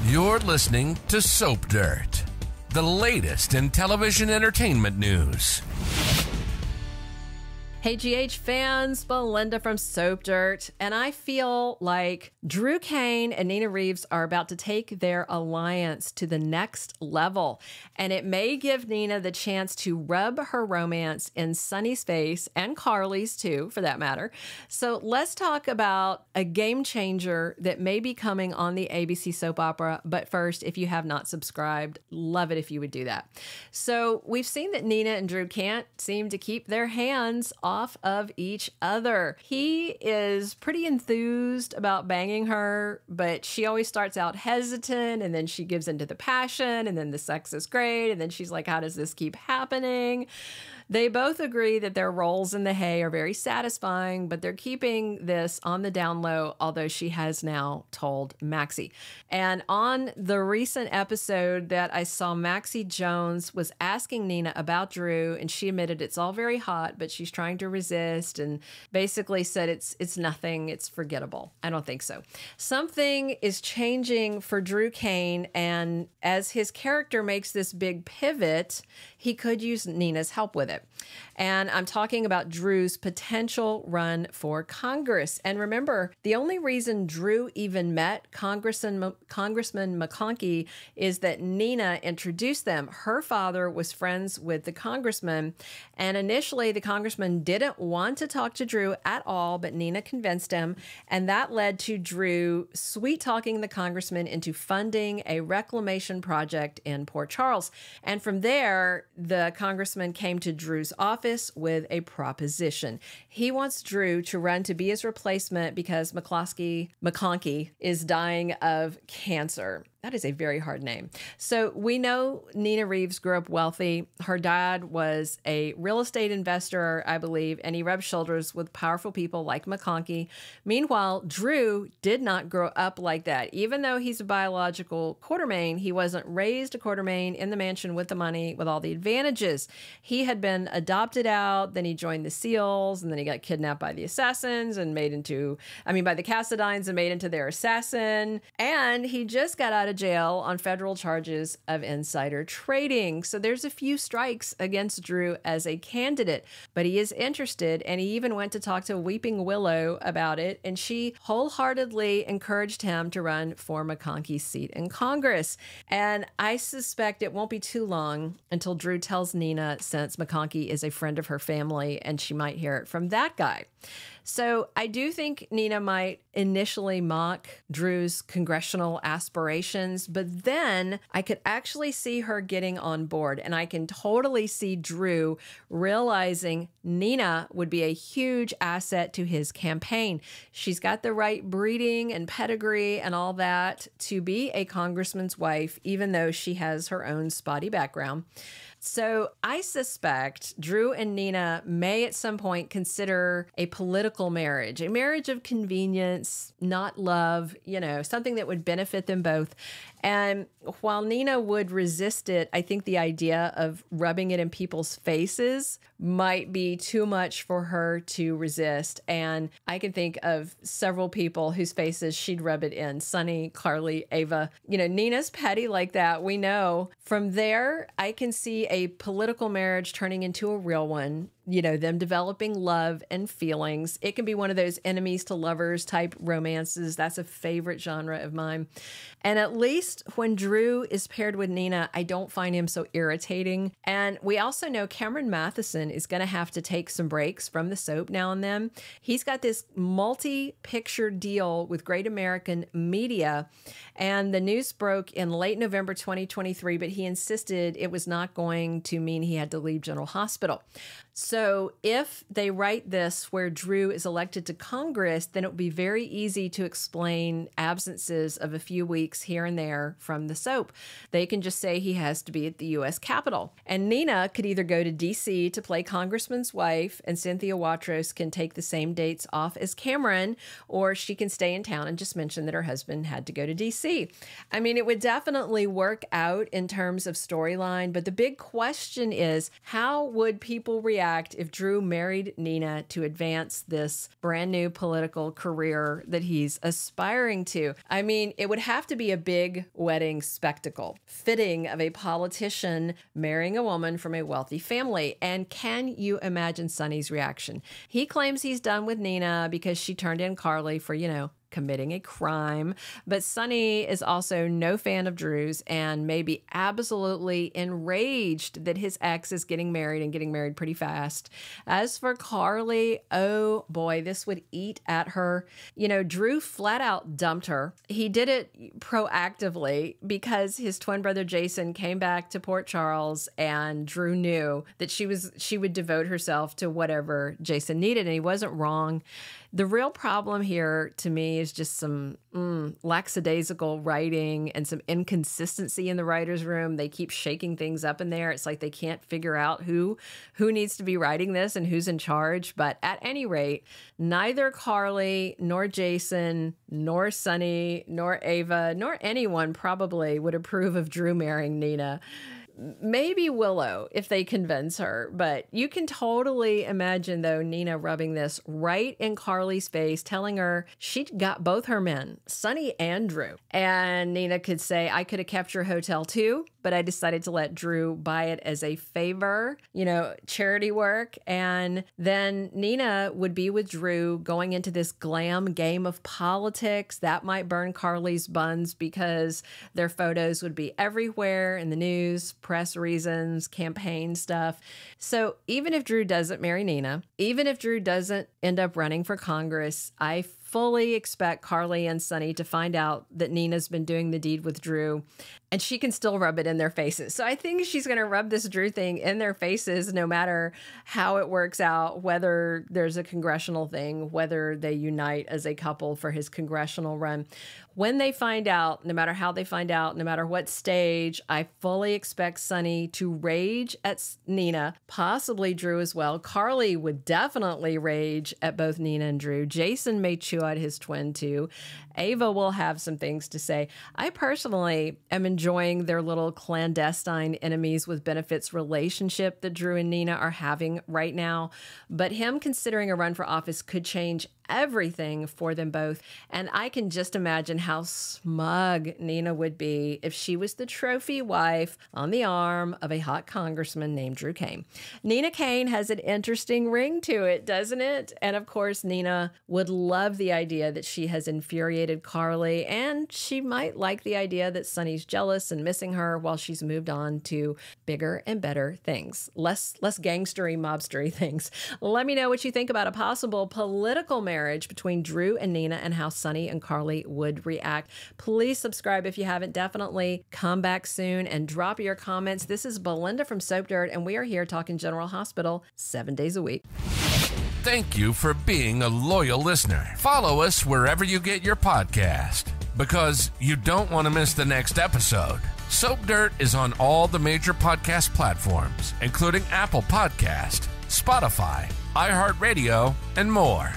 You're listening to Soap Dirt, the latest in television entertainment news. Hey GH fans, Belinda from Soap Dirt, and I feel like Drew Cain and Nina Reeves are about to take their alliance to the next level, and it may give Nina the chance to rub her romance in Sonny's face, and Carly's too, for that matter. So let's talk about a game changer that may be coming on the ABC soap opera, but first, if you have not subscribed, love it if you would do that. So we've seen that Nina and Drew can't seem to keep their hands off of each other. He is pretty enthused about banging her, but she always starts out hesitant, and then she gives into the passion, and then the sex is great, and then she's like, how does this keep happening? They both agree that their roles in the hay are very satisfying, but they're keeping this on the down low, although she has now told Maxie. And on the recent episode that I saw, Maxie Jones was asking Nina about Drew, and she admitted it's all very hot, but she's trying to resist, and basically said it's nothing, it's forgettable. I don't think so. Something is changing for Drew Cain, and as his character makes this big pivot, he could use Nina's help with it. And I'm talking about Drew's potential run for Congress. And remember, the only reason Drew even met Congressman McConkey is that Nina introduced them. Her father was friends with the congressman, and initially the congressman didn't want to talk to Drew at all, but Nina convinced him, and that led to Drew sweet-talking the congressman into funding a reclamation project in Port Charles. And from there, the congressman came to Drew's office with a proposition. He wants Drew to run to be his replacement because McConkey is dying of cancer. That is a very hard name. So we know Nina Reeves grew up wealthy. Her dad was a real estate investor, I believe, and he rubbed shoulders with powerful people like McConkey. Meanwhile, Drew did not grow up like that. Even though he's a biological Quartermain, he wasn't raised a Quartermain in the mansion with the money, with all the advantages. He had been adopted out, then he joined the SEALs, and then he got kidnapped by the assassins and by the Cassadines and made into their assassin. And he just got out of jail on federal charges of insider trading. So there's a few strikes against Drew as a candidate, but he is interested, and he even went to talk to Weeping Willow about it, and she wholeheartedly encouraged him to run for McConkey's seat in Congress. And I suspect it won't be too long until Drew tells Nina, since McConkey is a friend of her family, and she might hear it from that guy. So I do think Nina might initially mock Drew's congressional aspirations, but then I could actually see her getting on board, and I can totally see Drew realizing Nina would be a huge asset to his campaign. She's got the right breeding and pedigree and all that to be a congressman's wife, even though she has her own spotty background. So I suspect Drew and Nina may at some point consider a political marriage, a marriage of convenience, not love, something that would benefit them both. And while Nina would resist it, I think the idea of rubbing it in people's faces might be too much for her to resist. And I can think of several people whose faces she'd rub it in. Sonny, Carly, Ava. Nina's petty like that, we know. From there, I can see a political marriage turning into a real one. Them developing love and feelings. It can be one of those enemies to lovers type romances. That's a favorite genre of mine. And at least when Drew is paired with Nina, I don't find him so irritating. And we also know Cameron Mathison is going to have to take some breaks from the soap now and then. He's got this multi-picture deal with Great American Media, and the news broke in late November 2023, but he insisted it was not going to mean he had to leave General Hospital. So if they write this where Drew is elected to Congress, then it would be very easy to explain absences of a few weeks here and there from the soap. They can just say he has to be at the U.S. Capitol. And Nina could either go to D.C. to play Congressman's wife, and Cynthia Watros can take the same dates off as Cameron, or she can stay in town and just mention that her husband had to go to D.C. I mean, it would definitely work out in terms of storyline, but the big question is, how would people react react if Drew married Nina to advance this brand new political career that he's aspiring to? I mean, it would have to be a big wedding spectacle, fitting of a politician marrying a woman from a wealthy family. And can you imagine Sonny's reaction? He claims he's done with Nina because she turned in Carly for, committing a crime. But Sonny is also no fan of Drew's and may be absolutely enraged that his ex is getting married and getting married pretty fast. As for Carly, oh boy, this would eat at her. Drew flat out dumped her. He did it proactively because his twin brother Jason came back to Port Charles, and Drew knew that she would devote herself to whatever Jason needed, and he wasn't wrong. The real problem here to me is just some lackadaisical writing and some inconsistency in the writer's room. They keep shaking things up in there. It's like they can't figure out who needs to be writing this and who's in charge. But at any rate, neither Carly nor Jason nor Sonny nor Ava nor anyone probably would approve of Drew marrying Nina. Maybe Willow if they convince her, but you can totally imagine, though, Nina rubbing this right in Carly's face, telling her she got both her men, Sonny and Drew. And Nina could say, I could have kept your hotel too, but I decided to let Drew buy it as a favor, charity work. And then Nina would be with Drew going into this glam game of politics. That might burn Carly's buns because their photos would be everywhere in the news, press reasons, campaign stuff. So even if Drew doesn't marry Nina, even if Drew doesn't end up running for Congress, I fully expect Carly and Sonny to find out that Nina's been doing the deed with Drew, and she can still rub it in their faces. So I think she's going to rub this Drew thing in their faces no matter how it works out, whether there's a congressional thing, whether they unite as a couple for his congressional run. When they find out, no matter how they find out, no matter what stage, I fully expect Sonny to rage at Nina, possibly Drew as well. Carly would definitely rage at both Nina and Drew. Jason may chew out his twin too. Ava will have some things to say. I personally am enjoying their little clandestine enemies with benefits relationship that Drew and Nina are having right now. But him considering a run for office could change everything for them both. And I can just imagine how smug Nina would be if she was the trophy wife on the arm of a hot congressman named Drew Cain. Nina Cain has an interesting ring to it, doesn't it? And of course, Nina would love the idea that she has infuriated Carly, and she might like the idea that Sonny's jealous and missing her while she's moved on to bigger and better things, less gangstery, mobstery things. Let me know what you think about a possible political marriage between Drew and Nina and how Sonny and Carly would react. Please subscribe if you haven't. Definitely come back soon and drop your comments. This is Belinda from Soap Dirt, and we are here talking General Hospital 7 days a week. Thank you for being a loyal listener. Follow us wherever you get your podcast, because you don't want to miss the next episode. Soap Dirt is on all the major podcast platforms, including Apple Podcast, Spotify, iHeartRadio, and more.